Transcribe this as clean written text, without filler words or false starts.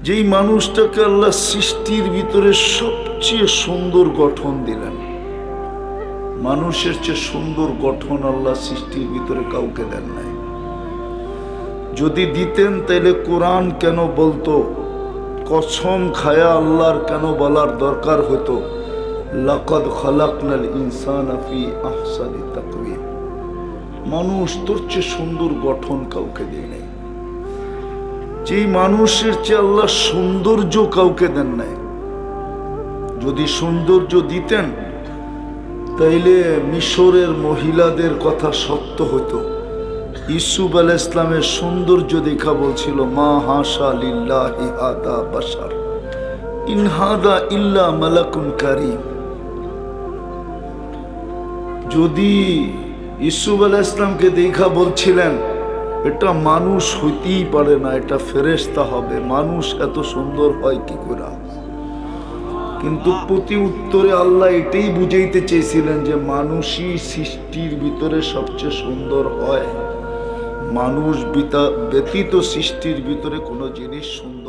যেই মানুষটাকে আল্লাহ সৃষ্টির ভিতরে সবচেয়ে সুন্দর গঠন দিলেন, মানুষের চেয়ে সুন্দর গঠন আল্লাহ সৃষ্টির ভিতরে কাউকে দেন নাই। যদি দিতেন তাইলে কোরআন কেন বলতো, কসম খায়া আল্লাহর কেন বলার দরকার হতো, লাকাদ খালাকনাল ইনসানা ফি আহসানি তাকওয়িম। মানুষ তোর চেয়ে সুন্দর গঠন কাউকে দেয় নাই। যেই মানুষের চেয়ে আল্লাহ সৌন্দর্য কাউকে দেন নাই। যদি সৌন্দর্য দিতেন তাইলে মিশরের মহিলাদের কথা সত্য হতো। ইউসুফ আলাইহিস সালামের সৌন্দর্য দেখা বলছিল, মা হাশা লিল্লাহি হাদা বাশার ইন হাদা ইল্লা মালাকুন কারীম। যদি ইউসুফ আলাইহিস সালামকে দেখা বলছিলেন এটা মানুষ হইতেই পারে না, এটা ফেরেশতা হবে, মানুষ এত সুন্দর হয় কি করে? কিন্তু প্রতি উত্তরে আল্লাহ এটাই বুঝাইতে চেয়েছিলেন যে মানুষই সৃষ্টির ভিতরে সবচেয়ে সুন্দর হয়, মানুষ ব্যতীত সৃষ্টির ভিতরে কোনো জিনিস সুন্দর